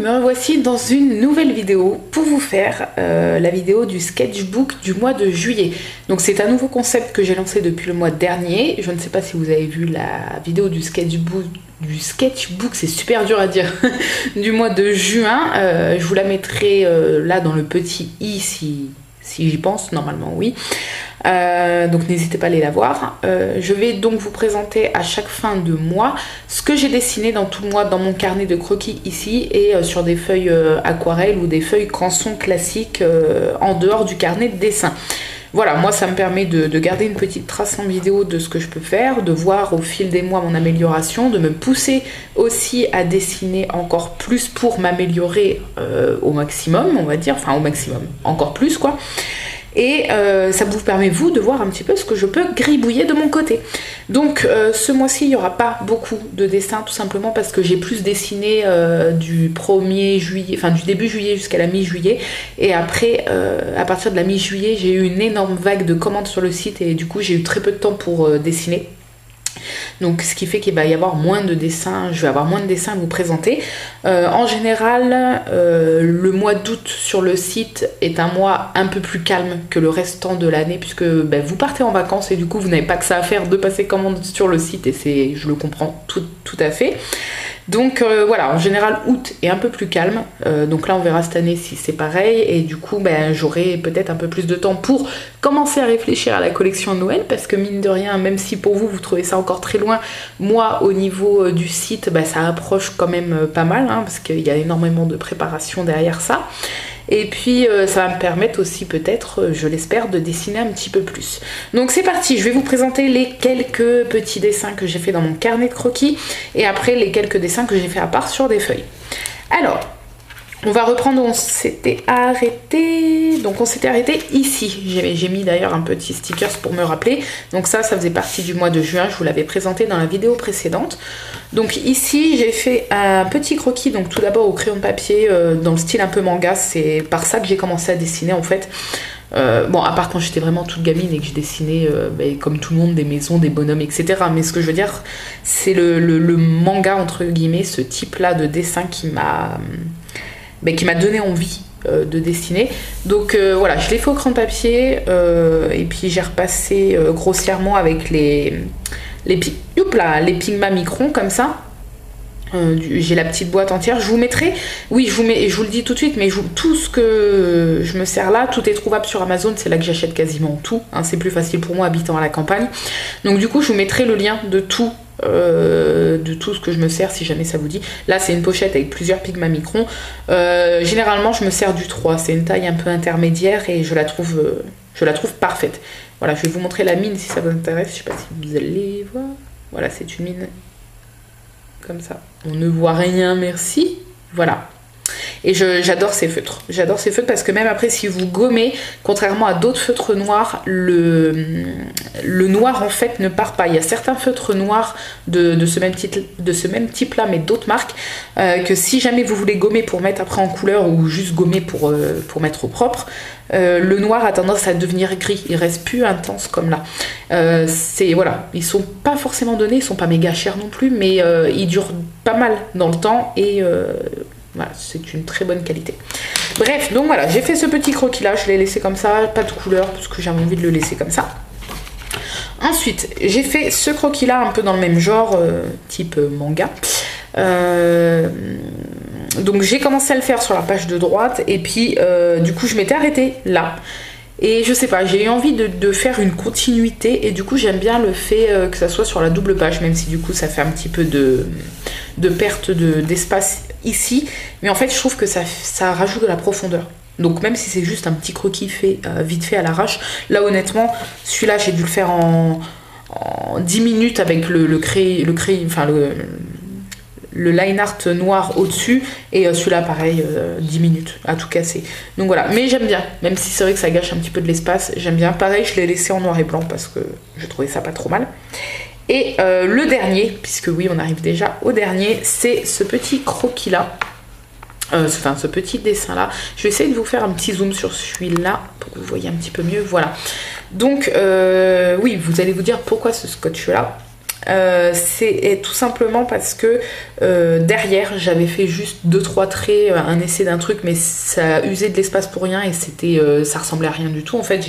me revoici dans une nouvelle vidéo pour vous faire la vidéo du sketchbook du mois de juillet. Donc c'est un nouveau concept que j'ai lancé depuis le mois dernier. Je ne sais pas si vous avez vu la vidéo du sketchbook, c'est super dur à dire, du mois de juin. Je vous la mettrai là dans le petit i si j'y pense, normalement oui. Donc n'hésitez pas à aller la voir. Je vais donc vous présenter à chaque fin de mois ce que j'ai dessiné dans tout le mois dans mon carnet de croquis ici et sur des feuilles aquarelles ou des feuilles canson classiques en dehors du carnet de dessin. Voilà, moi ça me permet de garder une petite trace en vidéo de ce que je peux faire, de voir au fil des mois mon amélioration, de me pousser aussi à dessiner encore plus pour m'améliorer au maximum, on va dire, enfin au maximum, encore plus quoi. Et ça vous permet vous de voir un petit peu ce que je peux gribouiller de mon côté. Donc ce mois-ci il n'y aura pas beaucoup de dessins, tout simplement parce que j'ai plus dessiné du 1er juillet, enfin du début juillet jusqu'à la mi-juillet, et après à partir de la mi-juillet j'ai eu une énorme vague de commandes sur le site et du coup j'ai eu très peu de temps pour dessiner. Donc ce qui fait qu'il va y avoir moins de dessins, je vais avoir moins de dessins à vous présenter. En général, le mois d'août sur le site est un mois un peu plus calme que le restant de l'année, puisque vous partez en vacances et du coup vous n'avez pas que ça à faire de passer commande sur le site, et je le comprends tout à fait. Donc voilà, en général août est un peu plus calme, donc là on verra cette année si c'est pareil, et du coup j'aurai peut-être un peu plus de temps pour commencer à réfléchir à la collection de Noël, parce que mine de rien, même si pour vous trouvez ça encore très loin, moi au niveau du site ça approche quand même pas mal, hein, parce qu'il y a énormément de préparation derrière ça. Et puis ça va me permettre aussi peut-être, je l'espère, de dessiner un petit peu plus. Donc c'est parti, je vais vous présenter les quelques petits dessins que j'ai fait dans mon carnet de croquis et après les quelques dessins que j'ai fait à part sur des feuilles. Alors, on va reprendre où on s'était arrêté. Donc on s'était arrêté ici. J'ai mis d'ailleurs un petit sticker pour me rappeler. Donc ça faisait partie du mois de juin, je vous l'avais présenté dans la vidéo précédente. Donc ici j'ai fait un petit croquis, donc tout d'abord au crayon de papier dans le style un peu manga. C'est par ça que j'ai commencé à dessiner en fait. Bon, à part quand j'étais vraiment toute gamine et que je dessinais comme tout le monde des maisons, des bonhommes, etc. Mais ce que je veux dire, c'est le manga entre guillemets, ce type là de dessin qui m'a donné envie de dessiner. Donc voilà, je l'ai fait au crayon de papier et puis j'ai repassé grossièrement avec les Pigma Micron comme ça. J'ai la petite boîte entière, je vous mettrai, oui je vous le dis tout de suite, mais tout ce que je me sers là, tout est trouvable sur Amazon, c'est là que j'achète quasiment tout, hein, c'est plus facile pour moi habitant à la campagne. Donc du coup je vous mettrai le lien de tout ce que je me sers si jamais ça vous dit. Là c'est une pochette avec plusieurs Pigma Micron. Généralement je me sers du 3, c'est une taille un peu intermédiaire et je la trouve parfaite. Voilà, je vais vous montrer la mine si ça vous intéresse, je sais pas si vous allez voir. Voilà, c'est une mine comme ça. On ne voit rien, merci. Voilà. Et j'adore ces feutres. J'adore ces feutres parce que même après, si vous gommez, contrairement à d'autres feutres noirs, le noir en fait ne part pas. Il y a certains feutres noirs de ce même type là, mais d'autres marques, que si jamais vous voulez gommer pour mettre après en couleur ou juste gommer pour mettre au propre, le noir a tendance à devenir gris. Il reste plus intense comme là. Voilà, ils sont pas forcément donnés, ils sont pas méga chers non plus, mais ils durent pas mal dans le temps et voilà, c'est une très bonne qualité. Bref, donc voilà, j'ai fait ce petit croquis là, je l'ai laissé comme ça, pas de couleur parce que j'avais envie de le laisser comme ça. Ensuite, j'ai fait ce croquis là un peu dans le même genre, type manga. Donc j'ai commencé à le faire sur la page de droite et puis du coup je m'étais arrêtée là. Et je sais pas, j'ai eu envie de faire une continuité et du coup j'aime bien le fait que ça soit sur la double page, même si du coup ça fait un petit peu de perte d'espace ici. Mais en fait je trouve que ça rajoute de la profondeur. Donc même si c'est juste un petit croquis fait vite fait à l'arrache, là honnêtement celui-là j'ai dû le faire en 10 minutes avec le line art noir au-dessus et celui-là pareil 10 minutes à tout casser. Donc voilà, mais j'aime bien, même si c'est vrai que ça gâche un petit peu de l'espace, j'aime bien. Pareil, je l'ai laissé en noir et blanc parce que je trouvais ça pas trop mal. Et le dernier, puisque oui on arrive déjà au dernier, c'est ce petit croquis là, ce petit dessin là. Je vais essayer de vous faire un petit zoom sur celui-là pour que vous voyez un petit peu mieux. Voilà, donc oui, vous allez vous dire pourquoi ce scotch là. C'est tout simplement parce que derrière j'avais fait juste 2-3 traits, un essai d'un truc, mais ça a usé de l'espace pour rien et ça ressemblait à rien du tout. En fait,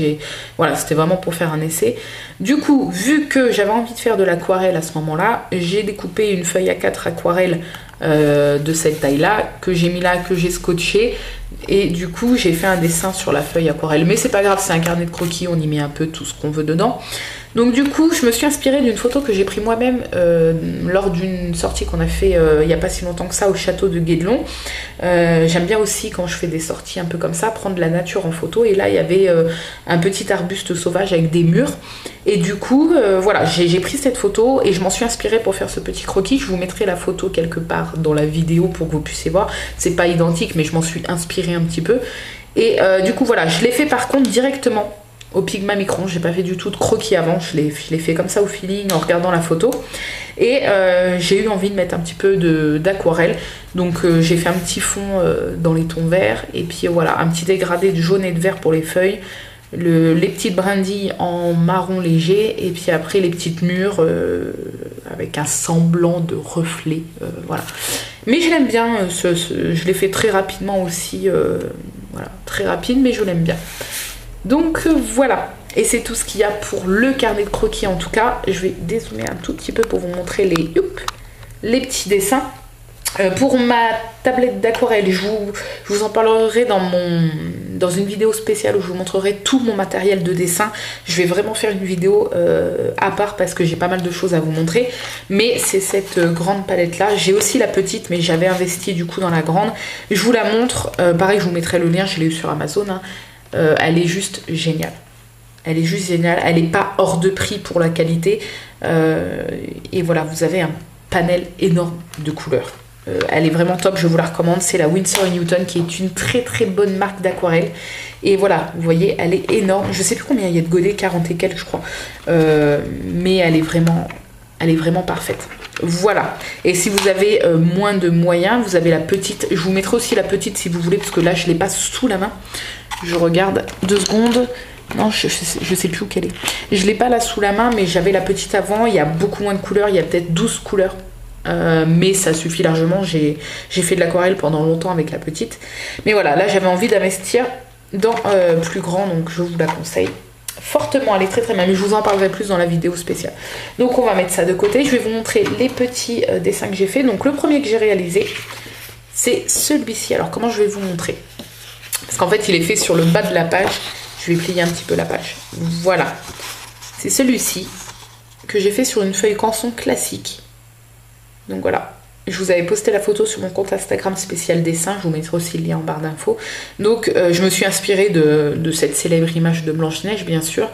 voilà, c'était vraiment pour faire un essai. Du coup, vu que j'avais envie de faire de l'aquarelle à ce moment-là, j'ai découpé une feuille A4 aquarelle de cette taille-là, que j'ai mis là, que j'ai scotché. Et du coup, j'ai fait un dessin sur la feuille aquarelle. Mais c'est pas grave, c'est un carnet de croquis, on y met un peu tout ce qu'on veut dedans. Donc du coup, je me suis inspirée d'une photo que j'ai prise moi-même lors d'une sortie qu'on a fait il n'y a pas si longtemps que ça au château de Guédelon. J'aime bien aussi quand je fais des sorties un peu comme ça, prendre la nature en photo. Et là, il y avait un petit arbuste sauvage avec des murs. Et du coup, voilà, j'ai pris cette photo et je m'en suis inspirée pour faire ce petit croquis. Je vous mettrai la photo quelque part dans la vidéo pour que vous puissiez voir. C'est pas identique, mais je m'en suis inspirée un petit peu. Et du coup, voilà, je l'ai fait par contre directement au Pigma Micron. J'ai pas fait du tout de croquis avant, je l'ai fait comme ça au feeling en regardant la photo. Et j'ai eu envie de mettre un petit peu d'aquarelle. Donc j'ai fait un petit fond dans les tons verts. Et puis voilà, un petit dégradé de jaune et de vert pour les feuilles. Les petites brindilles en marron léger. Et puis après les petites mûres avec un semblant de reflet. Voilà. Mais je l'aime bien. Je l'ai fait très rapidement aussi. Voilà, très rapide, mais je l'aime bien. Donc voilà, et c'est tout ce qu'il y a pour le carnet de croquis en tout cas. Je vais dézoomer un tout petit peu pour vous montrer les petits dessins. Pour ma tablette d'aquarelle, je vous en parlerai dans une vidéo spéciale où je vous montrerai tout mon matériel de dessin. Je vais vraiment faire une vidéo à part parce que j'ai pas mal de choses à vous montrer. Mais c'est cette grande palette là. J'ai aussi la petite, mais j'avais investi du coup dans la grande. Je vous la montre, pareil je vous mettrai le lien, je l'ai eu sur Amazon. Hein. Elle est juste géniale. Elle est juste géniale. Elle n'est pas hors de prix pour la qualité. Et voilà, vous avez un panel énorme de couleurs. Elle est vraiment top, je vous la recommande. C'est la Winsor & Newton qui est une très très bonne marque d'aquarelle. Et voilà, vous voyez, elle est énorme. Je sais plus combien il y a de godets, 40 et quelques je crois. Mais elle est vraiment parfaite. Voilà, et si vous avez moins de moyens, vous avez la petite. Je vous mettrai aussi la petite si vous voulez, parce que là je l'ai pas sous la main. Je regarde 2 secondes. Non, je sais plus où qu'elle est. Je l'ai pas là sous la main, mais j'avais la petite avant. Il y a beaucoup moins de couleurs, il y a peut-être 12 couleurs. Mais ça suffit largement. J'ai fait de l'aquarelle pendant longtemps avec la petite. Mais voilà, là j'avais envie d'investir dans plus grand, donc je vous la conseille fortement. Elle est très très bien, mais je vous en parlerai plus dans la vidéo spéciale. Donc on va mettre ça de côté. Je vais vous montrer les petits dessins que j'ai fait. Donc le premier que j'ai réalisé, c'est celui-ci. Alors comment je vais vous montrer? Parce qu'en fait il est fait sur le bas de la page. Je vais plier un petit peu la page. Voilà. C'est celui-ci que j'ai fait sur une feuille canson classique. Donc voilà. Je vous avais posté la photo sur mon compte Instagram spécial dessin. Je vous mettrai aussi le lien en barre d'infos. Donc je me suis inspirée de cette célèbre image de Blanche-Neige, bien sûr.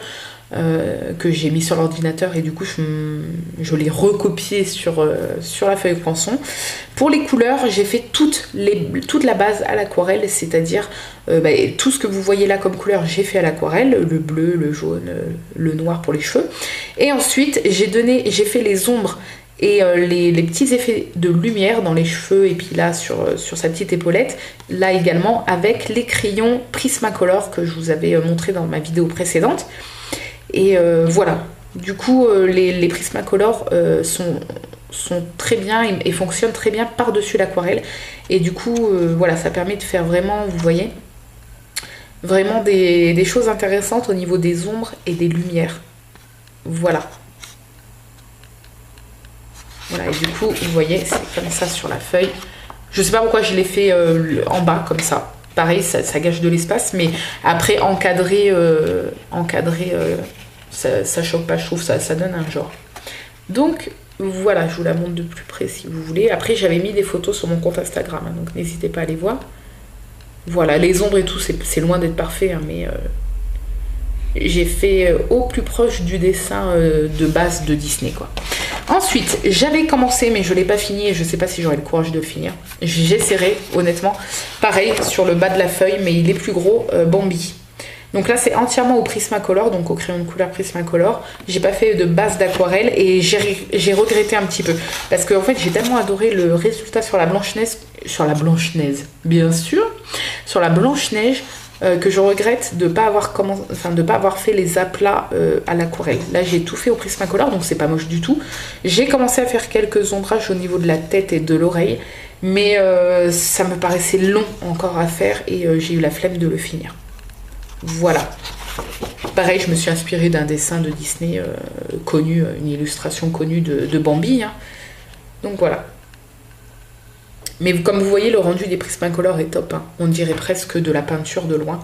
Que j'ai mis sur l'ordinateur et du coup je l'ai recopié sur la feuille canson. Pour les couleurs, j'ai fait toute la base à l'aquarelle, c'est-à-dire tout ce que vous voyez là comme couleur, j'ai fait à l'aquarelle, le bleu, le jaune, le noir pour les cheveux. Et ensuite, j'ai fait les ombres et les petits effets de lumière dans les cheveux et puis là sur sa petite épaulette, là également avec les crayons Prismacolor que je vous avais montré dans ma vidéo précédente. Et voilà, du coup les Prismacolor sont très bien et fonctionnent très bien par-dessus l'aquarelle. Et du coup, voilà, ça permet de faire vraiment, vous voyez, vraiment des choses intéressantes au niveau des ombres et des lumières. Voilà. Voilà, et du coup, vous voyez, c'est comme ça sur la feuille. Je sais pas pourquoi je l'ai fait en bas, comme ça. Pareil, ça gâche de l'espace, mais après, encadrer, ça choque pas, je trouve, ça donne un genre. Donc, voilà, je vous la montre de plus près si vous voulez. Après, j'avais mis des photos sur mon compte Instagram, hein, donc n'hésitez pas à les voir. Voilà, les ombres et tout, c'est loin d'être parfait, hein, mais j'ai fait au plus proche du dessin de base de Disney, quoi. Ensuite, j'avais commencé, mais je ne l'ai pas fini et je ne sais pas si j'aurai le courage de le finir. J'essaierai, honnêtement. Pareil, sur le bas de la feuille, mais il est plus gros, Bambi. Donc là, c'est entièrement au Prismacolor, donc au crayon de couleur Prismacolor. J'ai pas fait de base d'aquarelle et j'ai regretté un petit peu. Parce qu'en fait, j'ai tellement adoré le résultat sur la Blanche-Neige, bien sûr, sur la Blanche-Neige, que je regrette de ne pas avoir fait les aplats à l'aquarelle. Là j'ai tout fait au Prismacolor, donc c'est pas moche du tout. J'ai commencé à faire quelques ombrages au niveau de la tête et de l'oreille, mais ça me paraissait long encore à faire et j'ai eu la flemme de le finir. Voilà. Pareil, je me suis inspirée d'un dessin de Disney connu, une illustration connue de Bambi, hein. Donc voilà. Mais comme vous voyez, le rendu des Prismacolor est top, hein. On dirait presque de la peinture de loin.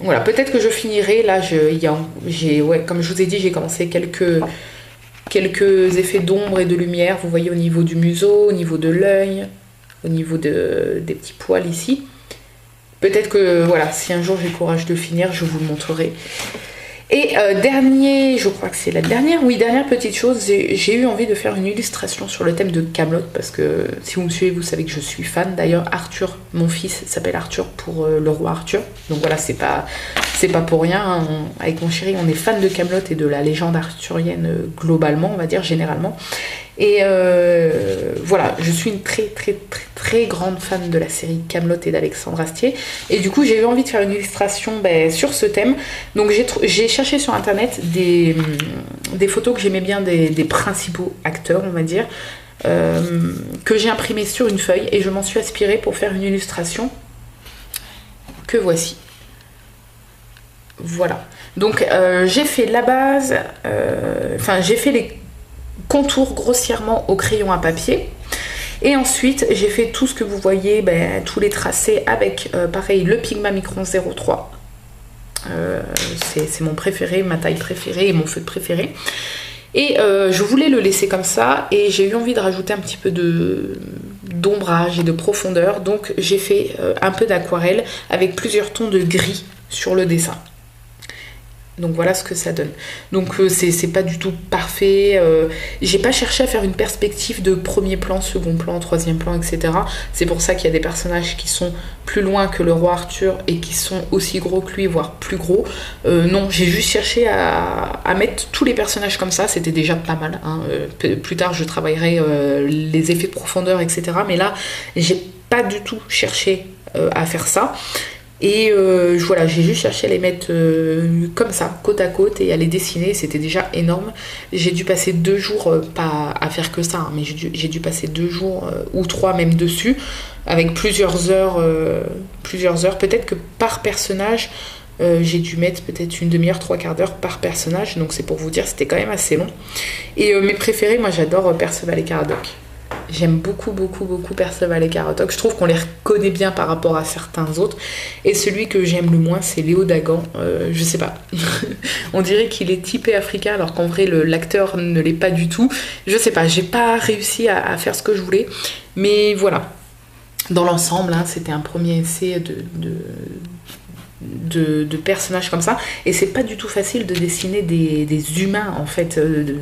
Voilà, peut-être que je finirai. Là, comme je vous ai dit, j'ai commencé quelques effets d'ombre et de lumière. Vous voyez au niveau du museau, au niveau de l'œil, au niveau des petits poils ici. Peut-être que, voilà, si un jour j'ai le courage de finir, je vous le montrerai. Et je crois que c'est la dernière petite chose, j'ai eu envie de faire une illustration sur le thème de Kaamelott, parce que si vous me suivez, vous savez que je suis fan. D'ailleurs, Arthur, mon fils, s'appelle Arthur pour le roi Arthur. Donc voilà, c'est pas pour rien, hein. Avec mon chéri, on est fan de Kaamelott et de la légende arthurienne globalement, on va dire, généralement. Et voilà, je suis une très grande fan de la série Kaamelott et d'Alexandre Astier. Et du coup, j'ai eu envie de faire une illustration sur ce thème. Donc j'ai cherché sur internet des photos que j'aimais bien des principaux acteurs, on va dire, que j'ai imprimées sur une feuille. Et je m'en suis inspirée pour faire une illustration que voici. Voilà. Donc j'ai fait la base, j'ai fait les contours grossièrement au crayon à papier. Et ensuite, j'ai fait tout ce que vous voyez, tous les tracés avec, pareil, le Pigma Micron 03. C'est mon préféré, ma taille préférée et mon feutre préféré. Et je voulais le laisser comme ça et j'ai eu envie de rajouter un petit peu d'ombrage et de profondeur. Donc j'ai fait un peu d'aquarelle avec plusieurs tons de gris sur le dessin. Donc voilà ce que ça donne. Donc c'est pas du tout parfait. J'ai pas cherché à faire une perspective de premier plan, second plan, troisième plan, etc. C'est pour ça qu'il y a des personnages qui sont plus loin que le roi Arthur et qui sont aussi gros que lui, voire plus gros. Non, j'ai juste cherché à mettre tous les personnages comme ça. C'était déjà pas mal, hein. Plus tard, je travaillerai les effets de profondeur, etc. Mais là, j'ai pas du tout cherché à faire ça. Et voilà, j'ai juste cherché à les mettre comme ça, côte à côte, et à les dessiner. C'était déjà énorme. J'ai dû passer 2 jours, pas à faire que ça, hein, mais j'ai dû passer 2 jours ou 3 même dessus, avec plusieurs heures. Peut-être que par personnage, j'ai dû mettre peut-être une demi-heure, 3/4 d'heure par personnage. Donc c'est pour vous dire, c'était quand même assez long. Et mes préférés, moi j'adore Perceval et Caradoc. J'aime beaucoup Perceval et Caradoc. Je trouve qu'on les reconnaît bien par rapport à certains autres. Et celui que j'aime le moins, c'est Léo Dagan. Je sais pas. On dirait qu'il est typé africain, alors qu'en vrai, l'acteur ne l'est pas du tout. Je sais pas, j'ai pas réussi à faire ce que je voulais. Mais voilà. Dans l'ensemble, hein, c'était un premier essai de personnages comme ça. Et c'est pas du tout facile de dessiner des humains, en fait.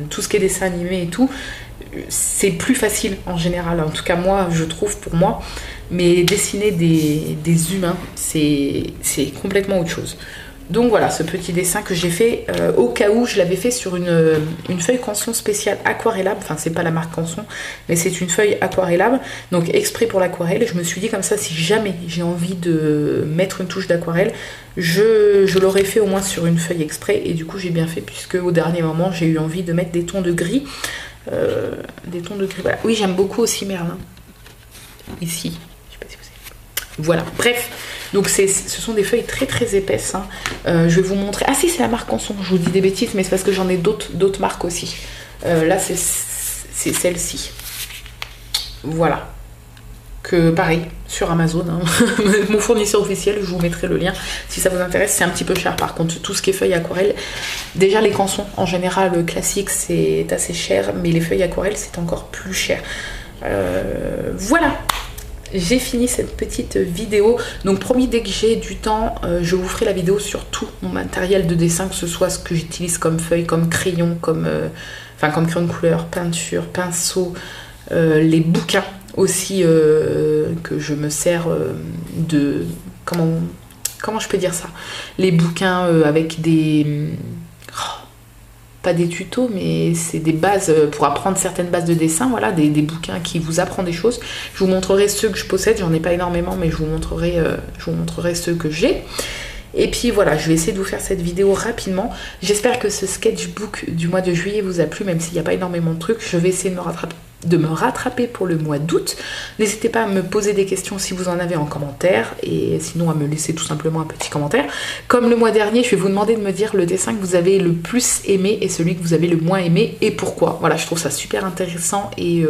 Tout ce qui est dessin animé et tout. C'est plus facile en général, en tout cas moi je trouve, pour moi, mais dessiner des humains c'est complètement autre chose. Donc voilà, ce petit dessin que j'ai fait au cas où je l'avais fait sur une feuille Canson spéciale aquarellable. Enfin c'est pas la marque Canson, mais c'est une feuille aquarellable, donc exprès pour l'aquarelle. Je me suis dit comme ça, si jamais j'ai envie de mettre une touche d'aquarelle, je l'aurais fait au moins sur une feuille exprès. Et du coup j'ai bien fait, puisque au dernier moment j'ai eu envie de mettre des tons de gris. Voilà. Oui, j'aime beaucoup aussi Merlin. Ici, je sais pas si vous savez. Voilà, bref. Donc ce sont des feuilles très épaisses, hein. Je vais vous montrer. Ah si, c'est la marque Canson. Je vous dis des bêtises, mais c'est parce que j'en ai d'autres marques aussi. Là, c'est celle-ci. Voilà. Que pareil, sur Amazon, hein. Mon fournisseur officiel, je vous mettrai le lien si ça vous intéresse. C'est un petit peu cher par contre, tout ce qui est feuilles aquarelles. Déjà les cançons en général classiques c'est assez cher, mais les feuilles aquarelles c'est encore plus cher. Voilà, j'ai fini cette petite vidéo. Donc promis, dès que j'ai du temps, je vous ferai la vidéo sur tout mon matériel de dessin, que ce soit ce que j'utilise comme feuilles, comme crayon, comme crayon de couleur, peinture, pinceau, les bouquins aussi que je me sers de... Comment je peux dire ça? Les bouquins avec des... pas des tutos, mais c'est des bases pour apprendre certaines bases de dessin, voilà, des bouquins qui vous apprennent des choses. Je vous montrerai ceux que je possède, j'en ai pas énormément, mais je vous montrerai ceux que j'ai. Et puis voilà, je vais essayer de vous faire cette vidéo rapidement. J'espère que ce sketchbook du mois de juillet vous a plu, même s'il n'y a pas énormément de trucs. Je vais essayer de me rattraper pour le mois d'août. N'hésitez pas à me poser des questions si vous en avez en commentaire, et sinon à me laisser tout simplement un petit commentaire. Comme le mois dernier, je vais vous demander de me dire le dessin que vous avez le plus aimé et celui que vous avez le moins aimé et pourquoi. Voilà, je trouve ça super intéressant et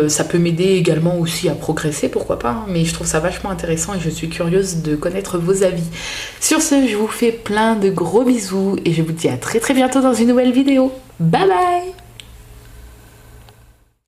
ça peut m'aider également aussi à progresser, pourquoi pas, hein, mais je trouve ça vachement intéressant et je suis curieuse de connaître vos avis. Sur ce, je vous fais plein de gros bisous et je vous dis à très bientôt dans une nouvelle vidéo. Bye bye!